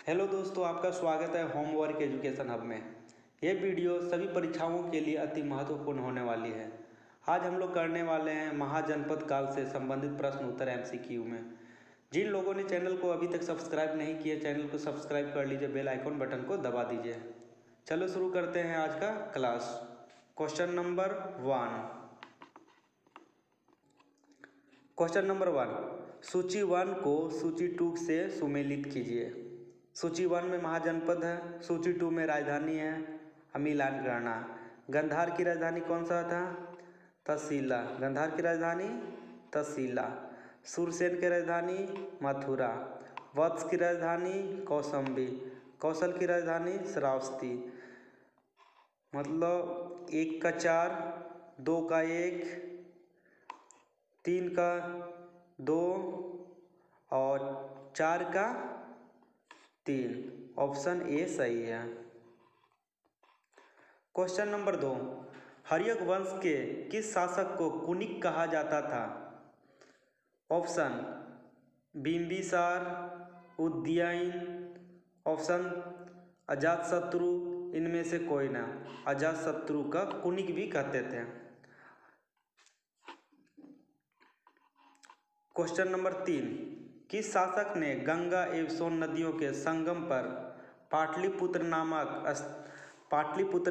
Hello दोस्तों, आपका स्वागत है होमवर्क एजुकेशन हब में। ये वीडियो सभी परीक्षाओं के लिए अति महत्वपूर्ण होने वाली है। आज हम लोग करने वाले हैं महाजनपद काल से संबंधित प्रश्न उत्तर एमसीक्यू में। जिन लोगों ने चैनल को अभी तक सब्सक्राइब नहीं किया, चैनल को सब्सक्राइब कर लीजिए, बेल आइकन बटन को दबा दीजिए। चलो शुरू करते हैं आज का क्लास। क्वेश्चन नंबर 1, सूची 1 को सूची 2 से सुमेलित कीजिए। सूची 1 में महाजनपद है, सूची 2 में राजधानी है। मिलान करना। गंधार की राजधानी कौन सा था? तहसीला। गंधार की राजधानी तहसीला। सूरसेन की राजधानी मथुरा। वत्स की राजधानी कौशाम्बी। कौशल की राजधानी श्रावस्ती। मतलब 1 का 4, 2 का 1, 3 का 2 और 4 का 3। ऑप्शन ए सही है। क्वेश्चन नंबर 2, हर्यक वंश के किस शासक को कुनिक कहा जाता था? ऑप्शन बिंबिसार, उदयन, ऑप्शन अजातशत्रु, इनमें से कोई ना। अजातशत्रु का कुनिक भी कहते थे। क्वेश्चन नंबर 3, किस शासक ने गंगा एवं सोन नदियों के संगम पर पाटलिपुत्र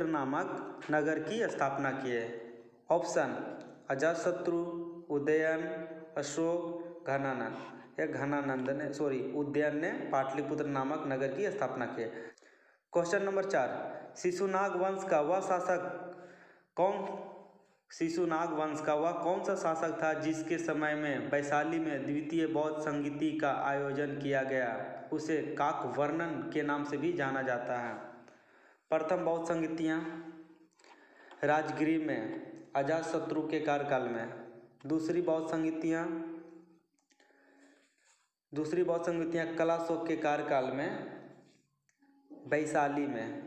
नामक नगर की स्थापना की है? ऑप्शन अजातशत्रु, उदयन, अशोक, घनानंद ने उदयन ने पाटलिपुत्र नामक नगर की स्थापना की है। क्वेश्चन नंबर 4, शिशुनाग वंश का वह कौन सा शासक था जिसके समय में वैशाली में द्वितीय बौद्ध संगीति का आयोजन किया गया? उसे काकवर्णन के नाम से भी जाना जाता है। प्रथम बौद्ध संगीतियाँ राजगिरी में अजातशत्रु के कार्यकाल में। दूसरी बौद्ध संगीतियाँ कलाशोक के कार्यकाल में वैशाली में।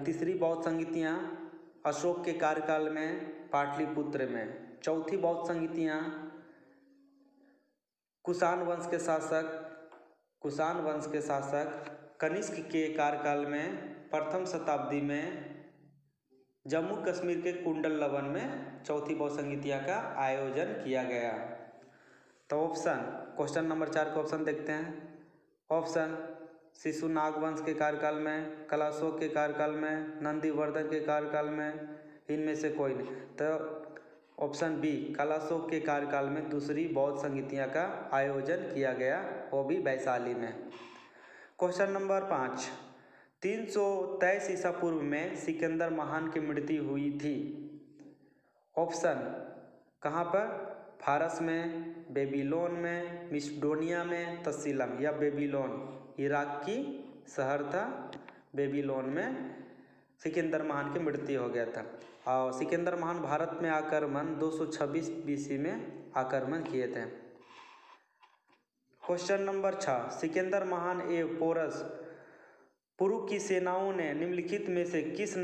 तीसरी बौद्ध संगीतियाँ अशोक के कार्यकाल में पाटलिपुत्र में। चौथी बौद्ध संगीतियाँ कुषाण वंश के शासक कनिष्क के कार्यकाल में प्रथम शताब्दी में जम्मू कश्मीर के कुंडल लवन में चौथी बौद्ध संगीतिया का आयोजन किया गया। तो क्वेश्चन नंबर 4 का ऑप्शन देखते हैं। ऑप्शन शिशुनाग वंश के कार्यकाल में, कलाशोक के कार्यकाल में, नंदीवर्धन के कार्यकाल में, इनमें से कोई नहीं। तो ऑप्शन बी, कलाशोक के कार्यकाल में दूसरी बौद्ध संगीतिया का आयोजन किया गया, वो भी वैशाली में। क्वेश्चन नंबर 5, 323 ईसा पूर्व में सिकंदर महान की मृत्यु हुई थी। ऑप्शन कहाँ पर? फारस में, बेबीलोन में, मिस्डोनिया में, तसीला में। या बेबीलोन इराक की शहर था, बेबीलोन में सिकंदर महान की मृत्यु हो गया था। और सिकंदर महान भारत में आक्रमण 226 बीसी में आक्रमण किए थे। क्वेश्चन नंबर 6, सिकंदर महान एवं पोरस पुरु की सेनाओं ने निम्नलिखित में से किस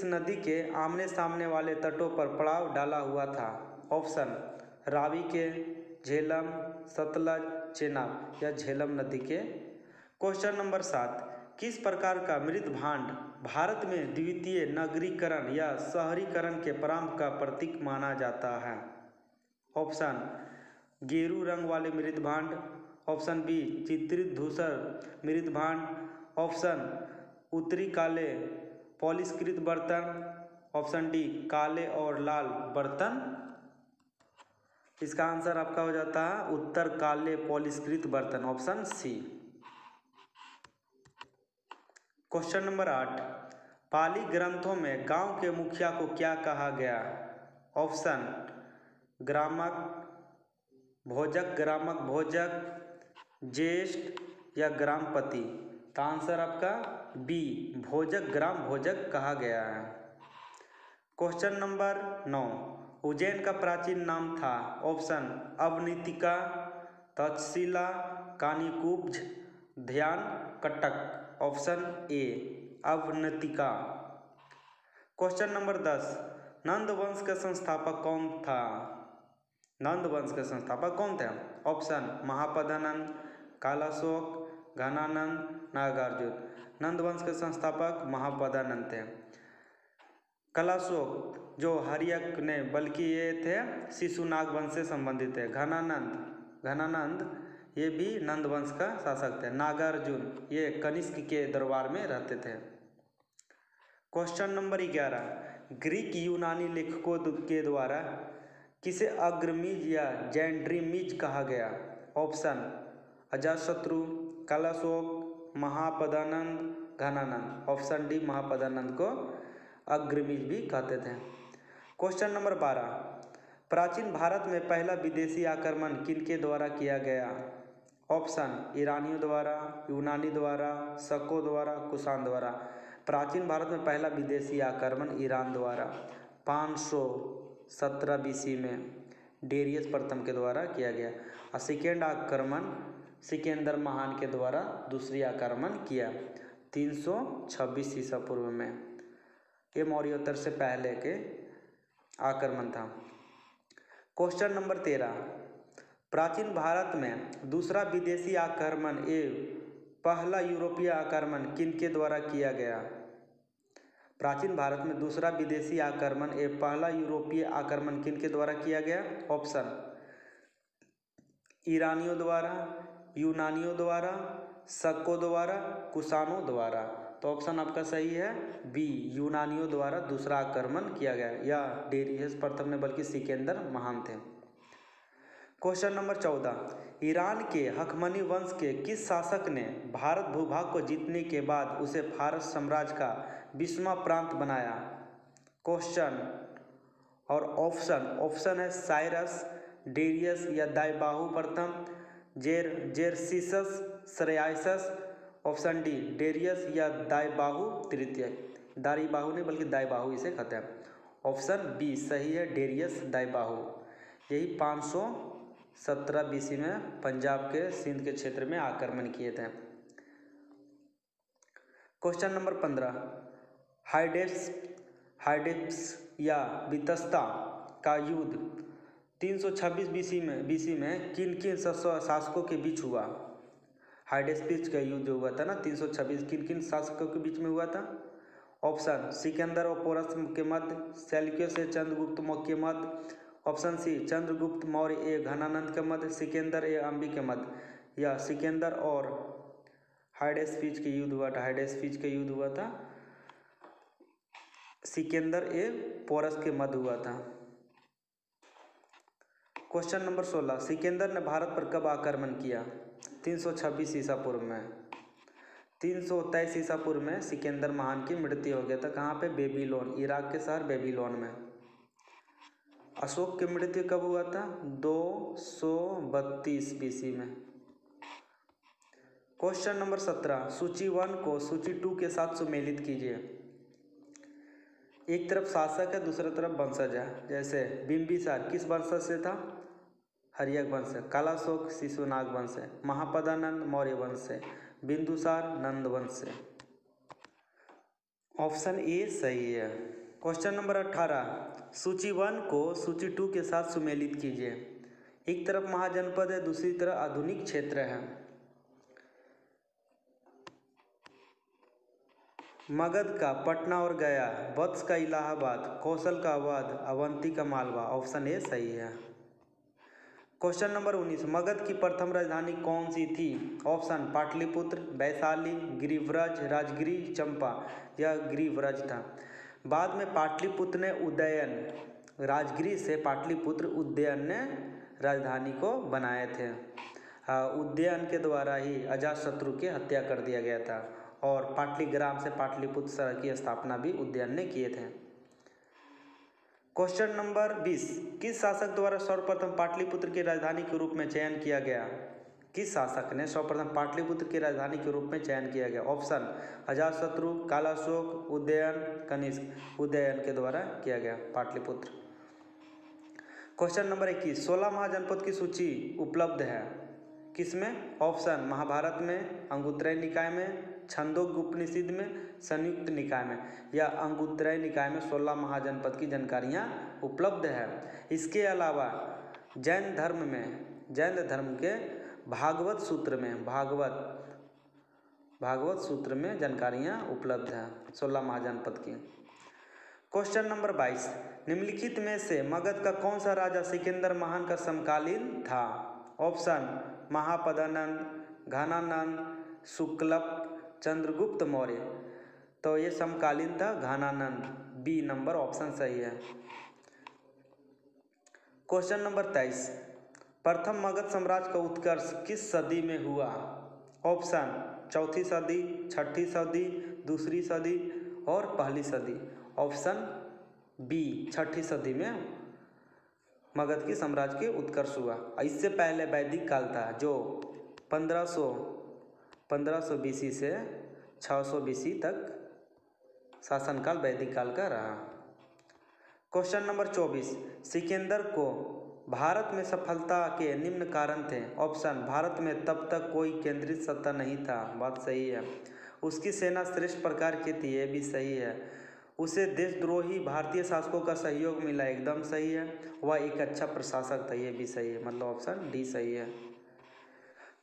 नदी के आमने सामने वाले तटों पर पड़ाव डाला हुआ था? ऑप्शन रावी के, झेलम, सतलज, चेनाब या झेलम नदी के। क्वेश्चन नंबर 7, किस प्रकार का मृत भांड भारत में द्वितीय नगरीकरण या शहरीकरण के प्रारंभ का प्रतीक माना जाता है? ऑप्शन गेरू रंग वाले मृत भांड, ऑप्शन बी चित्रित धूसर मृत भांड, ऑप्शन उत्तरी काले पॉलिशकृत बर्तन, ऑप्शन डी काले और लाल बर्तन। इसका आंसर आपका हो जाता है उत्तर काले पॉलिशकृत बर्तन, ऑप्शन सी। क्वेश्चन नंबर 8, पाली ग्रंथों में गांव के मुखिया को क्या कहा गया? ऑप्शन ग्रामक भोजक, ज्येष्ठ या ग्रामपति। तो आंसर आपका बी भोजक, ग्राम भोजक कहा गया है। क्वेश्चन नंबर 9, उज्जैन का प्राचीन नाम था? Option अवनीतिका, Takshashila, Kanyakubja, Dhanyakataka. Option A Avantika. Question number 10, Nanda वंश का संस्थापक कौन था? ऑप्शन महापद्मानंद, कालाशोक, घनानंद, नागार्जुन। नंद वंश के संस्थापक महापदानंद थे। कलाशोक जो हर्यक ने बल्कि ये थे शिशुनाग वंश से संबंधित है। घनानंद ये भी नंद वंश का शासक थे। नागार्जुन ये कनिष्क के दरबार में रहते थे। क्वेश्चन नंबर 11, ग्रीक यूनानी लेखकों के द्वारा किसे अग्रमीज या जैंड्रीमीज कहा गया? Option Ajatashatru, Kalashoka, Mahapadmananda, Ghanananda. Option D Mahapadmananda को अग्रमीज भी कहते थे। क्वेश्चन नंबर 12, प्राचीन भारत में पहला विदेशी आक्रमण किनके द्वारा किया गया? ऑप्शन ईरानियों द्वारा, यूनानी द्वारा, शकों द्वारा, कुषाण द्वारा। प्राचीन भारत में पहला विदेशी आक्रमण ईरान द्वारा 517 BC में डेरियस प्रथम के द्वारा किया गया। और सेकेंड आक्रमण सिकंदर महान के द्वारा दूसरी आक्रमण किया 326 ईसा पूर्व में। ये मौर्योत्तर से पहले के आक्रमण था। क्वेश्चन नंबर 13, प्राचीन भारत में दूसरा विदेशी आक्रमण एवं पहला यूरोपीय आक्रमण किनके द्वारा किया गया? प्राचीन भारत में दूसरा विदेशी आक्रमण एवं पहला यूरोपीय आक्रमण किनके द्वारा किया गया? ऑप्शन ईरानियों द्वारा, यूनानियों द्वारा, शकों द्वारा, कुषाणों द्वारा। तो ऑप्शन आपका सही है बी, यूनानियों द्वारा दूसरा आक्रमण किया गया। या डेरियस प्रथम ने बल्कि सिकंदर महान थे। क्वेश्चन नंबर 14, ईरान के हखमनी वंश के किस शासक ने भारत भूभाग को जीतने के बाद उसे फारस साम्राज्य का 20वां प्रांत बनाया? क्वेश्चन और ऑप्शन है साइरस, डेरियस या दाइबाहु प्रथम, जेरसीसस, श्रेयासस। ऑप्शन डी डेरियस या दाइबाहु तृतीय। दाइबाहु नहीं बल्कि दाइबाहु इसे कहते हैं। ऑप्शन बी सही है, डेरियस दाइबाहु। यही 517 BC में पंजाब के सिंध के क्षेत्र में आक्रमण किए थे। क्वेश्चन नंबर 15, हाइडेप्स या वितस्ता का युद्ध 326 BC में किन शासकों के बीच हुआ? हाइडेस्पिच का युद्ध हुआ था ना 326, किन शासकों के बीच में हुआ था? ऑप्शन सिकंदर और पोरस के मध्य, सेल्यूकस और चंद्रगुप्त मौर्य के मध्य। ऑप्शन सी चंद्रगुप्त मौर्य ए घनानंद के मध्य, सिकंदर ए अंबी के मध्य। या सिकंदर और हाइडेस्पिच के युद्ध हुआ था। हाइडेस्पिच का युद्ध हुआ था सिकंदर ए पोरस के मध्य हुआ था। क्वेश्चन नंबर 16, सिकंदर ने भारत पर कब आक्रमण किया? 326 ईसा पूर्व में। 323 ईसा पूर्व में सिकंदर महान की मृत्यु हो गया था। कहाँ पे? बेबीलोन, इराक के शहर बेबीलोन में। अशोक की मृत्यु कब हुआ था? 232 BC में। क्वेश्चन नंबर 17, सूची 1 को सूची 2 के साथ सुमेलित कीजिए। एक तरफ शासक है, दूसरी तरफ वंशज है। जैसे बिंबिसार किस वंशज से था? हर्यक वंश से। कालाशोक शिशुनाग वंश से। महापदानंद मौर्य वंश से। बिंदुसार नंद वंश से। ऑप्शन ए सही है। क्वेश्चन नंबर 18, सूची 1 को सूची 2 के साथ सुमेलित कीजिए। एक तरफ महाजनपद है, दूसरी तरफ आधुनिक क्षेत्र है। मगध का पटना और गया, वत्स का इलाहाबाद, कौशल का अवध, अवंती का मालवा। ऑप्शन ए सही है। क्वेश्चन नंबर 19, मगध की प्रथम राजधानी कौन सी थी? ऑप्शन पाटलिपुत्र, वैशाली, गिरिव्रज, राजगिरी, चंपा। यह गिरिव्रज था। बाद में पाटलिपुत्र ने उदयन, राजगिरी से पाटलिपुत्र उदयन ने राजधानी को बनाए थे। उदयन के द्वारा ही अजातशत्रु की हत्या कर दिया गया था और पाटलिग्राम से पाटलिपुत्र शहर की स्थापना भी उदयन ने किए थे। क्वेश्चन नंबर 20, किस शासक द्वारा सर्वप्रथम पाटलिपुत्र की राजधानी के रूप में चयन किया गया? किस शासक ने सर्वप्रथम पाटलिपुत्र की राजधानी के रूप में चयन किया गया? ऑप्शन अजातशत्रु, कालाशोक, उदयन, कनिष्क। उदयन के द्वारा किया गया पाटलिपुत्र। क्वेश्चन नंबर 21, 16 महाजनपद की सूची उपलब्ध है किसमें? ऑप्शन महाभारत में, अंगुत्तरय निकाय में, छंदोग्य उपनिषद में, संयुक्त निकाय में। या अंगुत्तरय निकाय में 16 महाजनपद की जानकारियाँ उपलब्ध है। इसके अलावा जैन धर्म के भागवत सूत्र में जानकारियाँ उपलब्ध हैं 16 महाजनपद की। क्वेश्चन नंबर 22, निम्नलिखित में से मगध का कौन सा राजा सिकंदर महान का समकालीन था? ऑप्शन महापदानंद, घनानंद, शुक्लप, चंद्रगुप्त मौर्य। तो ये समकालीन था घनानंद, बी नंबर ऑप्शन सही है। क्वेश्चन नंबर 23, प्रथम मगध साम्राज्य का उत्कर्ष किस सदी में हुआ? ऑप्शन चौथी सदी, छठी सदी, दूसरी सदी और पहली सदी। ऑप्शन बी छठी सदी में मगध की साम्राज्य के उत्कर्ष हुआ। इससे पहले वैदिक काल था जो 1500 बीसी से 600 बीसी तक शासनकाल वैदिक काल का रहा। क्वेश्चन नंबर 24, सिकंदर को भारत में सफलता के निम्न कारण थे। ऑप्शन भारत में तब तक कोई केंद्रित सत्ता नहीं था, बात सही है। उसकी सेना श्रेष्ठ प्रकार की थी, ये भी सही है। उसे देशद्रोही भारतीय शासकों का सहयोग मिला, एकदम सही है। वह एक अच्छा प्रशासक था, ये भी सही है, मतलब ऑप्शन डी सही है।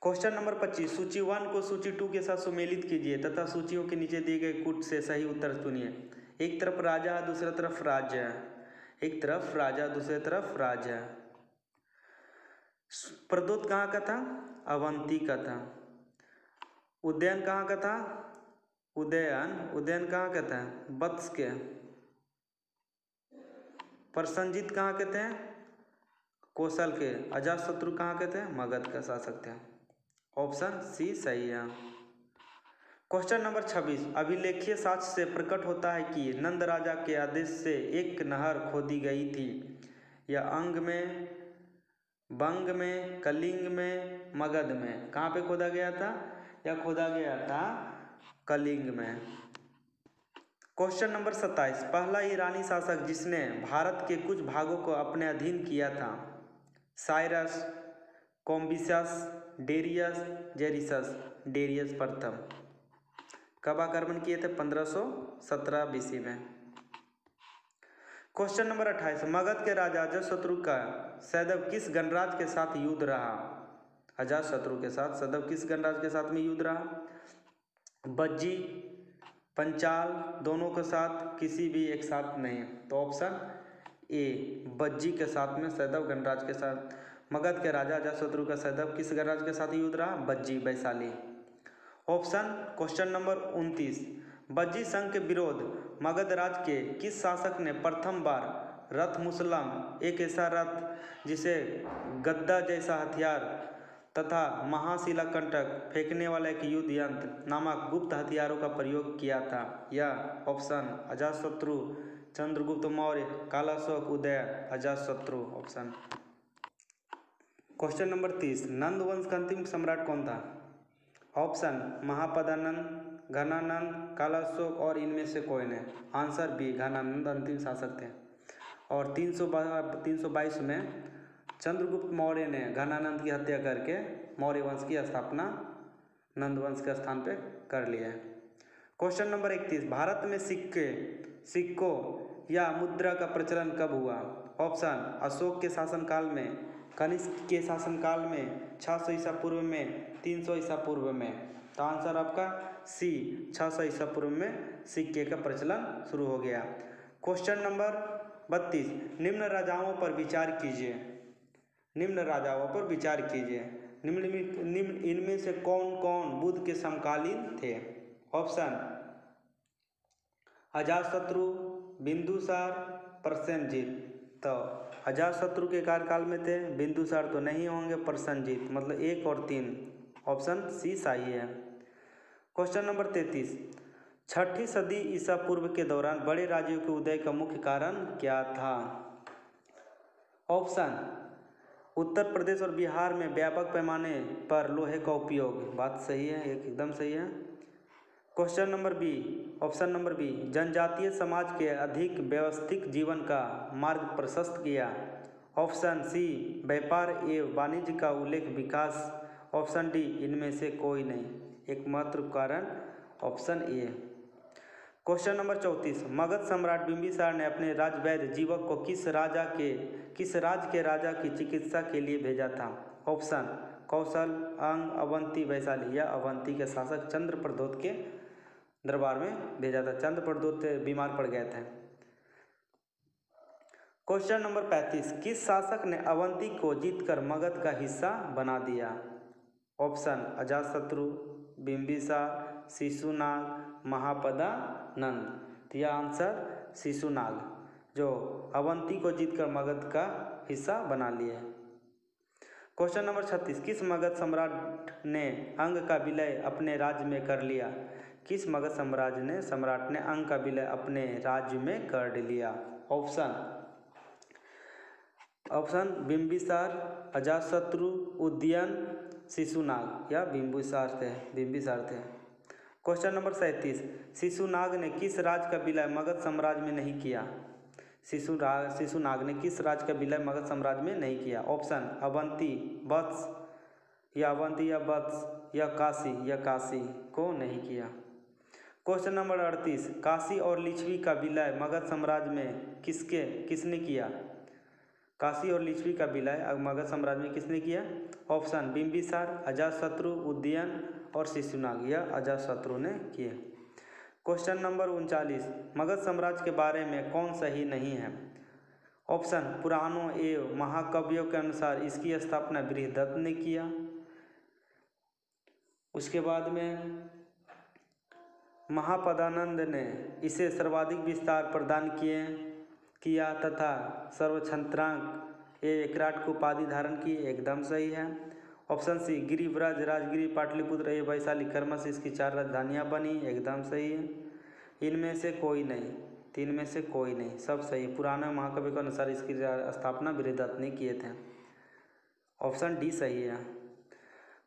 क्वेश्चन नंबर 25, सूची 1 को सूची 2 के साथ सुमेलित कीजिए तथा सूचियों के नीचे दिए गए कूट से सही उत्तर चुनिए। एक तरफ राजा, दूसरी तरफ राज्य, एक तरफ राजा, दूसरी तरफ राज्य। प्रदोत कहाँ का था? अवंती का था। उदयन कहाँ का था? उदयन कहाँ का था? वत्स के। प्रसन्नजीत कहाँ के थे? कौशल के। अजातशत्रु कहाँ के थे? मगध के शासक थे। ऑप्शन सी सही है। क्वेश्चन नंबर 26, अभिलेखीय साक्ष्य से प्रकट होता है कि नंद राजा के आदेश से एक नहर खोदी गई थी। यह अंग में, बंग में, कलिंग में, मगध में। कहाँ पे खोदा गया था? यह खोदा गया था कलिंग में। क्वेश्चन नंबर 27, पहला ईरानी शासक जिसने भारत के कुछ भागों को अपने अधीन किया था? Cyrus, Cambyses, Darius, Xerxes. Darius प्रथम। कब आक्रमण किए थे? 1517 बीसी में। क्वेश्चन नंबर 28, मगध के राजा अजातशत्रु का सदैव किस गणराज के साथ युद्ध रहा? अजातशत्रु के साथ सदैव किस गणराज के साथ में युद्ध रहा? बज्जी, पंचाल, दोनों के साथ, किसी भी एक साथ नहीं। तो ऑप्शन ए बज्जी के साथ में सदैव गणराज के साथ। मगध के राजा अजातशत्रु का सदैव किस गणराज के साथ युद्ध रहा? बज्जी, वैशाली। ऑप्शन क्वेश्चन नंबर 29, बज्जी संघ के विरोध मगध राज के किस शासक ने प्रथम बार रथ मुसलम, एक ऐसा रथ जिसे गद्दा जैसा हथियार तथा महाशिलाकंटक फेंकने वाला एक युद्ध यंत्र नामक गुप्त हथियारों का प्रयोग किया था? यह ऑप्शन अजातशत्रु, चंद्रगुप्त मौर्य, कालाशोक, उदय, अजातशत्रु। ऑप्शन। क्वेश्चन नंबर 30, नंद वंश का अंतिम सम्राट कौन था? ऑप्शन महापदानंद, घनानंद, कालाशोक और इनमें से कोई नहीं। आंसर बी घनानंद अंतिम शासक थे। और 322 में चंद्रगुप्त मौर्य ने घनानंद की हत्या करके मौर्य वंश की स्थापना नंद वंश के स्थान पे कर लिया है। क्वेश्चन नंबर 31, भारत में सिक्कों या मुद्रा का प्रचलन कब हुआ? ऑप्शन अशोक के शासनकाल में, कनिष्क के शासनकाल में, 600 ईसा पूर्व में, 300 ईसा पूर्व में। तो आंसर आपका सी 600 ईसा पूर्व में सिक्के का प्रचलन शुरू हो गया। क्वेश्चन नंबर 32, निम्न राजाओं पर विचार कीजिए। निम्न इनमें से कौन कौन बुद्ध के समकालीन थे? ऑप्शन अजातशत्रु, बिंदुसार, प्रसेनजीत। तो अजातशत्रु के कार्यकाल में थे, बिंदुसार तो नहीं होंगे, प्रसेनजीत, मतलब 1 और 3। ऑप्शन सी सही है। क्वेश्चन नंबर 33, छठी सदी ईसा पूर्व के दौरान बड़े राज्यों के उदय का मुख्य कारण क्या था? ऑप्शन उत्तर प्रदेश और बिहार में व्यापक पैमाने पर लोहे का उपयोग, बात सही है, एकदम सही है। Question number B, option number B, जनजातीय समाज के अधिक व्यवस्थित जीवन का मार्ग प्रशस्त किया। ऑप्शन सी, व्यापार एवं वाणिज्य का उल्लेख विकास। ऑप्शन डी, इनमें से कोई नहीं। एकमात्र कारण option A. Question number 34, Magadh सम्राट बिंबिसार ने अपने राजवैद्य जीवक को किस राज के राजा की चिकित्सा के लिए भेजा था? ऑप्शन कौशल, अंग, अवंती, वैशाली। यह अवंती के शासक चंद्रप्रद्योत के दरबार में भेजा था। चंद्रप्रद्योत बीमार पड़ गए थे। क्वेश्चन नंबर 35, किस शासक ने अवंती को जीतकर मगध का हिस्सा बना दिया? ऑप्शन अजातशत्रु, बिंबिसार, शिशुनाग, महापदानंद। यह आंसर शिशुनाग, जो अवंती को जीतकर मगध का हिस्सा बना लिए। क्वेश्चन नंबर 36, किस मगध सम्राट ने अंग का विलय अपने राज्य में कर लिया? किस मगध सम्राट ने अंग का विलय अपने राज्य में कर लिया? ऑप्शन बिंबिसार, अजातशत्रु, उदयन, शिशुनाग। या बिंबिसार थे। क्वेश्चन नंबर 37, शिशुनाग ने किस राज्य का विलय मगध साम्राज्य में नहीं किया? शिशुनाग ने किस राज्य का विलय मगध साम्राज्य में नहीं किया? ऑप्शन अवंती, वत्स या काशी को नहीं किया। क्वेश्चन नंबर 38, काशी और लिच्छवी का विलय मगध साम्राज्य में किसने किया? काशी और लिच्छवी का विलय मगध साम्राज्य में किसने किया? ऑप्शन बिंबिसार, अजातशत्रु, उदयन और शिशुनाग। यह अजातशत्रु ने किए। क्वेश्चन नंबर 39, मगध साम्राज्य के बारे में कौन सही नहीं है? ऑप्शन पुराणों एवं महाकाव्यों के अनुसार इसकी स्थापना बृहदत्त ने किया। उसके बाद में महापदानंद ने इसे सर्वाधिक विस्तार प्रदान किया तथा सर्वछत्रांक एकराट को उपाधि धारण की। एकदम सही है। ऑप्शन सी, गिरिव्रज, राजगिरी, पाटलिपुत्र एवं वैशाली क्रमशः इसकी 4 राजधानियाँ बनी। एकदम सही है। इनमें से कोई नहीं, 3 में से कोई नहीं, सब सही। पुराने महाकाव्य के अनुसार इसकी स्थापना बृहदत्त ने किए थे। ऑप्शन डी सही है।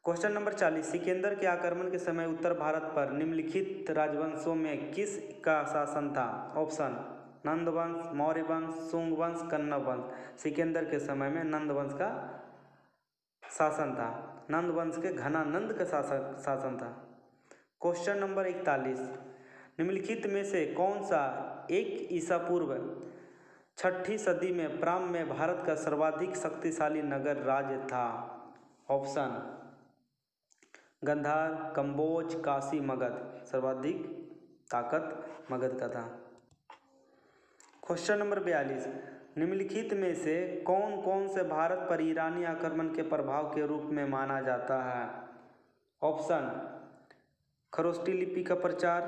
क्वेश्चन नंबर 40, सिकंदर के आक्रमण के समय उत्तर भारत पर निम्नलिखित राजवंशों में किस का शासन था? ऑप्शन नंद वंश, मौर्य वंश, शुंग वंश, कन्नव वंश। सिकंदर के समय में नंद वंश का शासन था। नंद वंश के घनानंद का शासन था। क्वेश्चन नंबर 41, निम्नलिखित में से कौन सा एक ईसा पूर्व 6ठी सदी में प्रारंभ में भारत का सर्वाधिक शक्तिशाली नगर राज्य था? ऑप्शन गंधार, कंबोज, काशी, मगध। सर्वाधिक ताकत मगध का था। क्वेश्चन नंबर 42, निम्नलिखित में से कौन कौन से भारत पर ईरानी आक्रमण के प्रभाव के रूप में माना जाता है? ऑप्शन खरोष्टी लिपि का प्रचार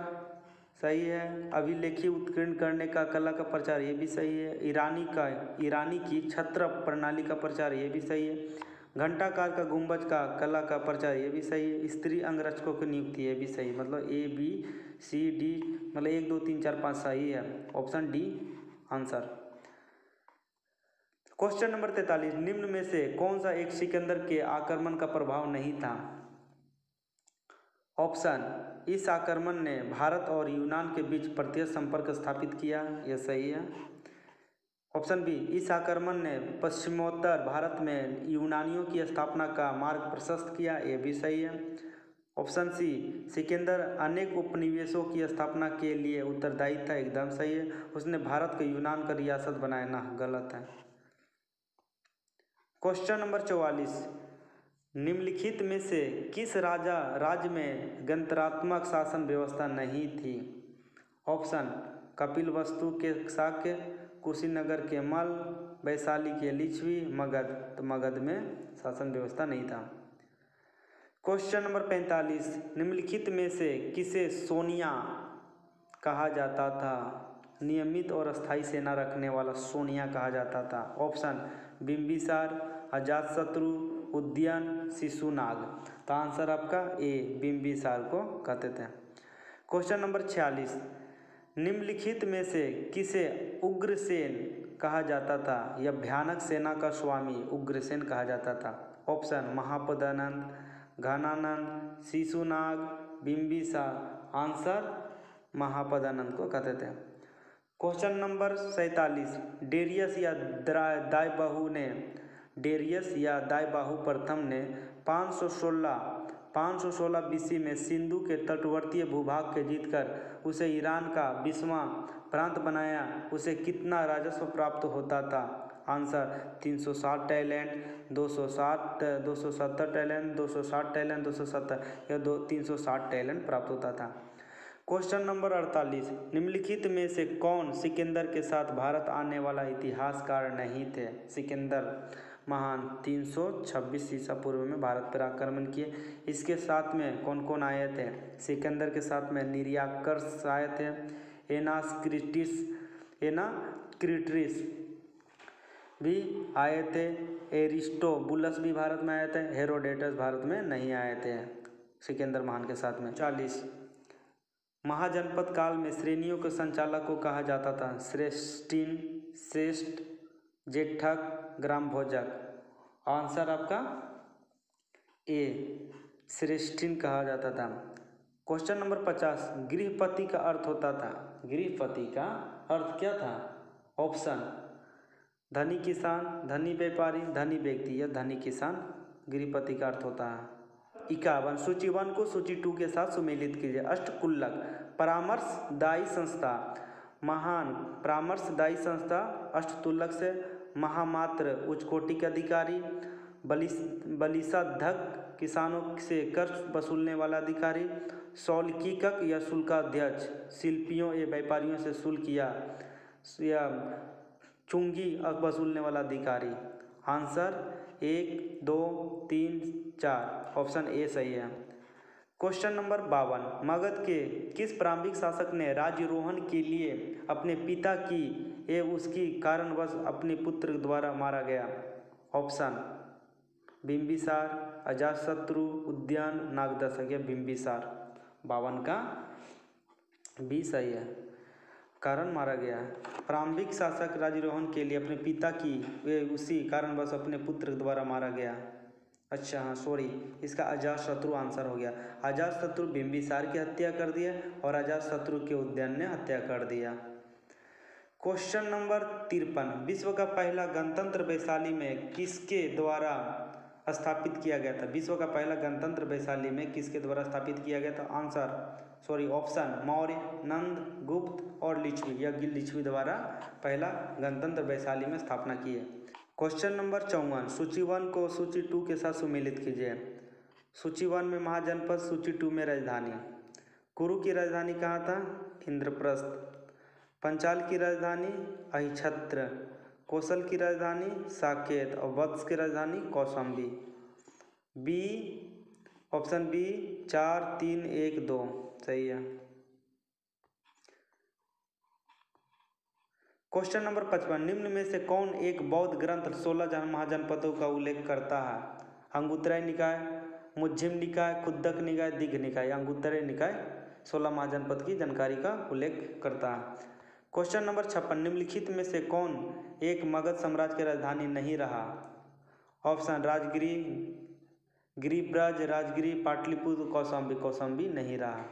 सही है। अभिलेखी उत्कीर्ण करने का कला का प्रचार, ये भी सही है। ईरानी की छत्र प्रणाली का प्रचार, ये भी सही है। घंटाकार का गुंबज का कला का प्रचार, ये भी सही है। स्त्री अंगरक्षकों की नियुक्ति, ये भी सही। मतलब A B C D, मतलब 1 2 3 4 5 सही है। Option D answer. Question number 43, निम्न में से कौन सा एक सिकंदर के आक्रमण का प्रभाव नहीं था? ऑप्शन इस आक्रमण ने भारत और यूनान के बीच प्रत्यक्ष संपर्क स्थापित किया। यह सही है। ऑप्शन बी, इस आक्रमण ने पश्चिमोत्तर भारत में यूनानियों की स्थापना का मार्ग प्रशस्त किया। यह भी सही है। ऑप्शन सी, सिकंदर अनेक उपनिवेशों की स्थापना के लिए उत्तरदायी था। एकदम सही है। उसने भारत को यूनान का रियासत बनाया ना, गलत है। क्वेश्चन नंबर 44, निम्नलिखित में से किस राज्य में गणतंत्रात्मक शासन व्यवस्था नहीं थी? ऑप्शन कपिलवस्तु के शाक्य, कुशीनगर के मल, वैशाली के लिच्छवी, मगध। तो मगध में शासन व्यवस्था नहीं था। क्वेश्चन नंबर 45, निम्नलिखित में से किसे सोनिया कहा जाता था? नियमित और अस्थायी सेना रखने वाला सोनिया कहा जाता था। ऑप्शन बिंबिसार, अजातशत्रु, उदयन, शिशुनाग। तो आंसर आपका ए, बिंबिसार को कहते थे। क्वेश्चन नंबर 46, निम्नलिखित में से किसे उग्रसेन कहा जाता था? यह भयानक सेना का स्वामी उग्रसेन कहा जाता था। ऑप्शन महापदानंद, घनानंद, शिशुनाग, बिंबिसार। आंसर महापदानंद को कहते थे। क्वेश्चन नंबर 47, डेरियस या दायबाहु प्रथम ने 516 BC में सिंधु के तटवर्तीय भूभाग के जीतकर उसे ईरान का 20वां प्रांत बनाया। उसे कितना राजस्व प्राप्त होता था? आंसर 360 टैलेंट, 270 टैलेंट, 260 टैलेंट, 270 या 360 टैलेंट प्राप्त होता था। क्वेश्चन नंबर 48, निम्नलिखित में से कौन सिकंदर के साथ भारत आने वाला इतिहासकार नहीं थे? सिकंदर महान 326 ईसा पूर्व में भारत पर आक्रमण किए। इसके साथ में कौन कौन आए थे? सिकंदर के साथ में निरियाकर्स आए थे, एनाक्रिटिस भी आए थे, एरिस्टोबुलस भी भारत में आए थे, हेरोडेटस भारत में नहीं आए थे सिकंदर महान के साथ में। 40, महाजनपद काल में श्रेणियों के संचालक को कहा जाता था? श्रेष्ठीन, श्रेष्ठ, जेठक, ग्राम भोजक। आंसर आपका ए, श्रेष्ठीन कहा जाता था। क्वेश्चन नंबर 50, गृहपति का अर्थ होता था? गृहपति का अर्थ क्या था? ऑप्शन धनी किसान, धनी व्यापारी, धनी व्यक्ति या धनी किसान गृहपति का अर्थ होता है। 51, सूची 1 को सूची 2 के साथ सुमेलित कीजिए। अष्टकुल्लक परामर्शदायी संस्था, महान परामर्शदायी संस्था, अष्टतुल्लक से महामात्र उच्च कोटि के अधिकारी, बलिसाधक किसानों से कर वसूलने वाला अधिकारी, शौल्कीकक या शुल्काध्यक्ष शिल्पियों या व्यापारियों से शुल्क या चुंगी वसूलने वाला अधिकारी। आंसर 1, 2, 3, 4 ऑप्शन ए सही है। क्वेश्चन नंबर 52, मगध के किस प्रारंभिक शासक ने राज्यारोहण के लिए अपने पिता की एवं उसकी कारणवश अपने पुत्र द्वारा मारा गया? ऑप्शन बिंबिसार, अजातशत्रु, उद्यान, नागदशक या बिंबिसार। 52 का बी सही है, कारण मारा गया। प्रारंभिक शासक राज्यारोहण के लिए अपने पिता की वे उसी कारणवश अपने पुत्र द्वारा मारा गया। अच्छा हाँ सॉरी, इसका अजातशत्रु आंसर हो गया। अजातशत्रु बिंबिसार की हत्या कर दिया और अजातशत्रु के उद्यान ने हत्या कर दिया। क्वेश्चन नंबर 53, विश्व का पहला गणतंत्र वैशाली में किसके द्वारा स्थापित किया गया था? विश्व का पहला गणतंत्र वैशाली में किसके द्वारा स्थापित किया गया था? ऑप्शन मौर्य, नंद, गुप्त और लिच्छवी या लिच्छवी द्वारा पहला गणतंत्र वैशाली में स्थापना की है। क्वेश्चन नंबर 54, सूची 1 को सूची 2 के साथ सुमेलित कीजिए। सूची 1 में महाजनपद, सूची 2 में राजधानी। कुरु की राजधानी कहाँ था? इंद्रप्रस्थ। पंचाल की राजधानी अहिछत्र। कौशल की राजधानी साकेत और वत्स की राजधानी कौशाम्बी। बी, ऑप्शन बी 4, 3, 1, 2 सही है। क्वेश्चन नंबर 55, निम्न में से कौन एक बौद्ध ग्रंथ 16 महाजनपदों का उल्लेख करता है? अंगुत्तराय निकाय, मुज्झिम निकाय, खुद्दक निकाय, दिघ निकाय। अंगुत्तराय निकाय 16 महाजनपद की जानकारी का उल्लेख करता है। क्वेश्चन नंबर 56, निम्नलिखित में से कौन एक मगध साम्राज्य की राजधानी नहीं रहा? ऑप्शन राजगिरी, गिरिब्रज, राजगिरी, पाटलिपुत्र, कौशाम्बी। कौशाम्बी नहीं रहा।